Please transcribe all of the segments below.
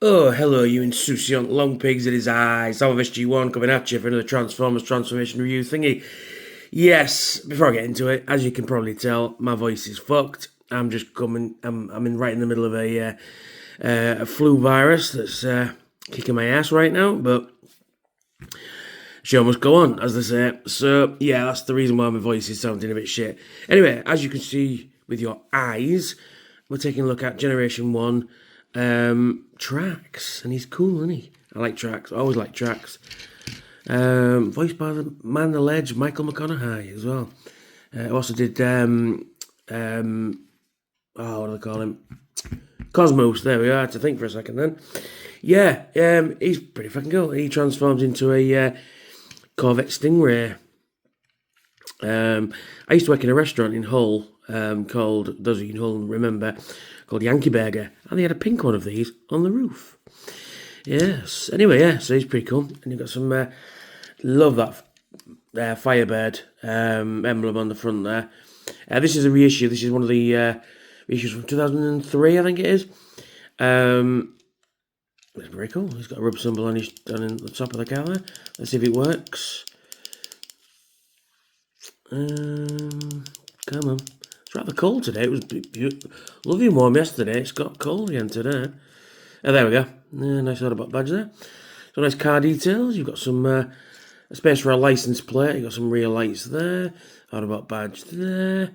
Oh, hello, you insouciant long pigs in his eyes. Some of SG1 coming at you for another Transformers transformation review thingy. Yes, before I get into it, as you can probably tell, my voice is fucked. I'm just coming. I'm right in the middle of a flu virus that's kicking my ass right now. But show must go on, as they say. So yeah, that's the reason why my voice is sounding a bit shit. Anyway, as you can see with your eyes, we're taking a look at Generation 1 Tracks, and he's cool, isn't he? I like Tracks. I always like Tracks. Voiced by the man, the ledge, Michael McConaughey as well. I also did what do they call him? Cosmos. There we are. I had to think for a second then. Yeah, he's pretty fucking cool. He transforms into a Corvette Stingray. I used to work in a restaurant in Hull called, those of you in Hull remember, called Yankee Burger, and they had a pink one of these on the roof. Yes. Anyway, yeah, so he's pretty cool. And you've got some, love that Firebird emblem on the front there. This is a reissue. This is one of the reissues from 2003, I think it is. It's very cool. He's got a rub symbol on the top of the car there. Let's see if it works. Come on. It's rather cold today. It was beautiful. Lovely and warm yesterday. It's got cold again today. Oh, there we go. Nice Autobot badge there. So nice car details. You've got some a space for a license plate. You've got some rear lights there. Autobot badge there.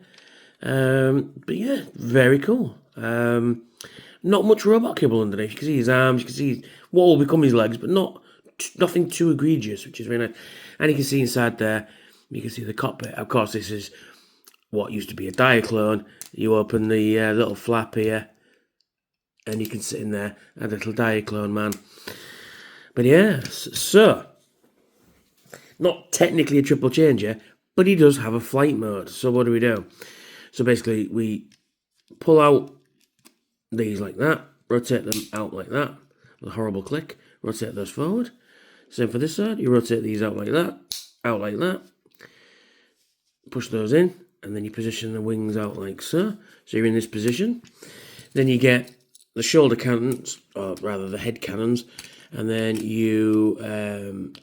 But yeah, very cool. Not much robot cable underneath. You can see his arms. You can see what will become his legs, but nothing too egregious, which is very nice. And you can see inside there, you can see the cockpit. Of course, this is what used to be a Diaclone. You open the little flap here, and you can sit in there, a little Diaclone man. But yes, so, not technically a triple changer, but he does have a flight mode. So what do? So basically, we pull out these like that, rotate them out like that, with a horrible click, rotate those forward. Same for this side, you rotate these out like that, push those in, and then you position the wings out like so. So you're in this position. Then you get the shoulder cannons, or rather the head cannons, and then you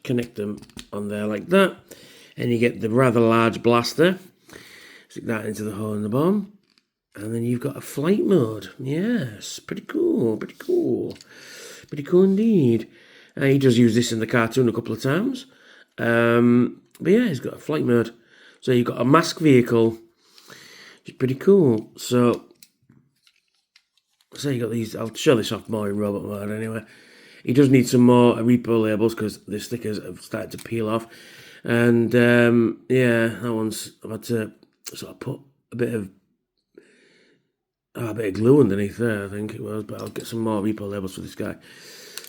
connect them on there like that. And you get the rather large blaster. Stick that into the hole in the bottom. And then you've got a flight mode. Yes, pretty cool, pretty cool. Pretty cool indeed. He does use this in the cartoon a couple of times. But yeah, he's got a flight mode. So you've got a mask vehicle, which is pretty cool. So you got these. I'll show this off more in robot mode anyway. He does need some more repo labels because the stickers have started to peel off. And yeah, that one's, I've had to sort of put a bit of glue underneath there, I think it was. But I'll get some more repo labels for this guy.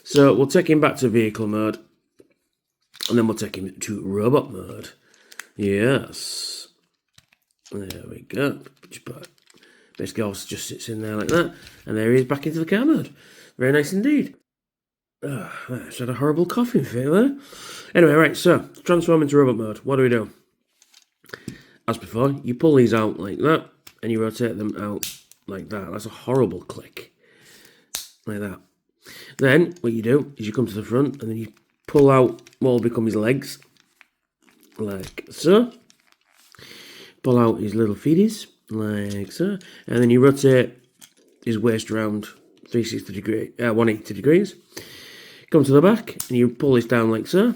So we'll take him back to vehicle mode. And then we'll take him to robot mode. Yes. There we go. Basically, also just sits in there like that. And there he is back into the car mode. Very nice indeed. I just had a horrible coughing fit there. Anyway, right, so, transform into robot mode. What do? As before, you pull these out like that. And you rotate them out like that. That's a horrible click. Like that. Then, what you do is you come to the front. And then you pull out what will become his legs. Like so. Pull out his little feeties, like so. And then you rotate his waist around 180 degrees. Come to the back, and you pull this down like so.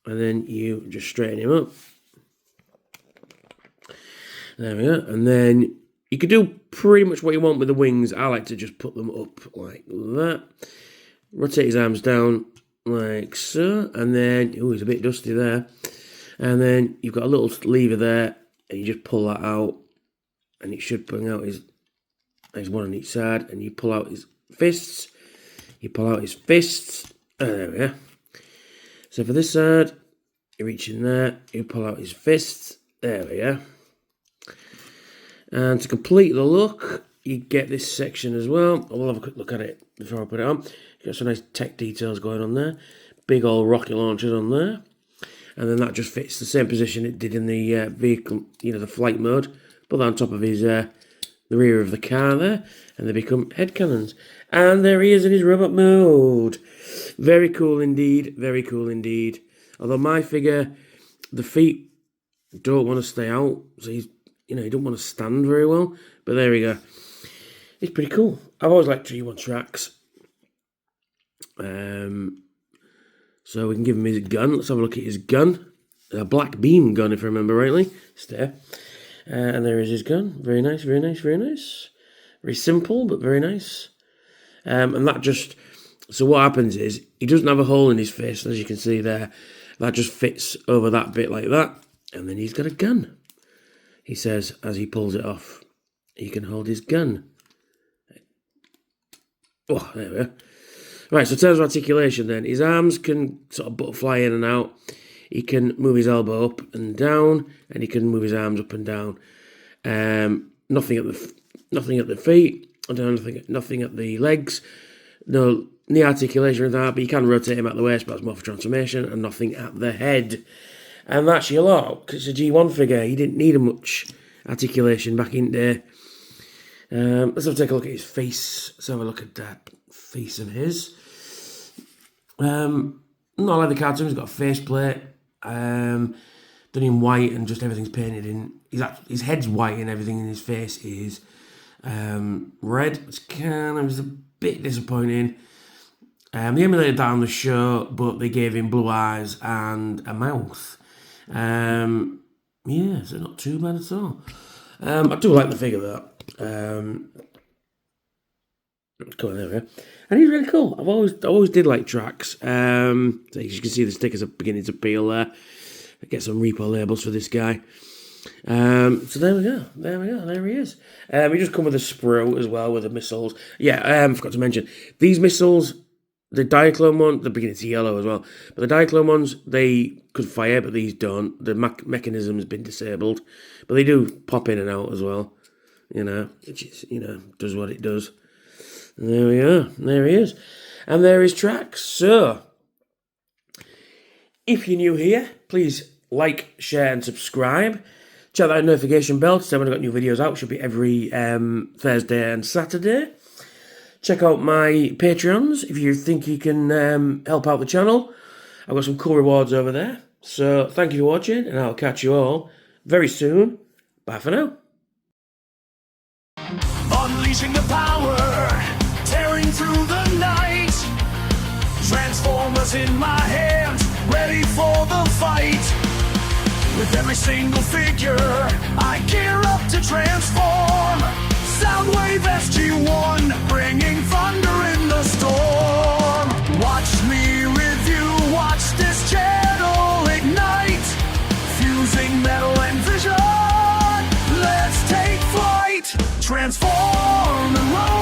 And then you just straighten him up. There we go. And then you can do pretty much what you want with the wings. I like to just put them up like that. Rotate his arms down like so. And then, oh, he's a bit dusty there. And then you've got a little lever there, and you just pull that out, and it should bring out his one on each side, and you pull out his fists. You pull out his fists. Oh, there we are. So for this side, you reach in there, you pull out his fists. There we are. And to complete the look, you get this section as well. We'll have a quick look at it before I put it on. You've got some nice tech details going on there. Big old rocket launchers on there. And then that just fits the same position it did in the vehicle, the flight mode. Put that on top of his the rear of the car there, and they become head cannons. And there he is in his robot mode. Very cool indeed, very cool indeed. Although my figure, the feet don't want to stay out, so he's, he don't want to stand very well. But there we go. It's pretty cool. I've always liked Autobot Tracks. So we can give him his gun. Let's have a look at his gun. A black beam gun, if I remember rightly. It's there. And there is his gun. Very nice, very nice, very nice. Very simple, but very nice. And that just... So what happens is, he doesn't have a hole in his face, as you can see there. That just fits over that bit like that. And then he's got a gun. He says, as he pulls it off, he can hold his gun. Oh, there we are. Right, so in terms of articulation then, his arms can sort of butterfly in and out. He can move his elbow up and down, and he can move his arms up and down. Nothing at the feet, nothing at the legs. No knee articulation or that, but you can rotate him at the waist, but that's more for transformation, and nothing at the head. And that's your lot, because it's a G1 figure. He didn't need much articulation back in there. Let's have a take a look at his face. Let's have a look at that face of his. Not like the cartoon, he's got a faceplate. Done in white and just everything's painted in. His head's white and everything in his face is red. It's kind of a bit disappointing. They emulated that on the show, but they gave him blue eyes and a mouth. Yeah, so not too bad at all. I do like the figure though. Come on, there we go. And he's really cool. I always did like Tracks. So as you can see, the stickers are beginning to peel there. Get some repo labels for this guy. So there we go. There he is. We just come with a sprue as well with the missiles. Yeah, I forgot to mention these missiles. The Diaclone one, they're beginning to yellow as well. But the Diaclone ones, they could fire, but these don't. The mechanism has been disabled, but they do pop in and out as well. Which is, does what it does. And there we are. There he is. And there is Tracks. So, if you're new here, please like, share, and subscribe. Check that notification bell to see when I've got new videos out. It should be every Thursday and Saturday. Check out my Patreons if you think you can help out the channel. I've got some cool rewards over there. So, thank you for watching, and I'll catch you all very soon. Bye for now. Unleashing the power, tearing through the night. Transformers in my hands, ready for the fight. With every single figure, I gear up to transform. Soundwave SG-1, bringing thunder in the storm. Watch me review, watch this channel ignite. Fusing metal and vision, let's take flight. Transform and roll.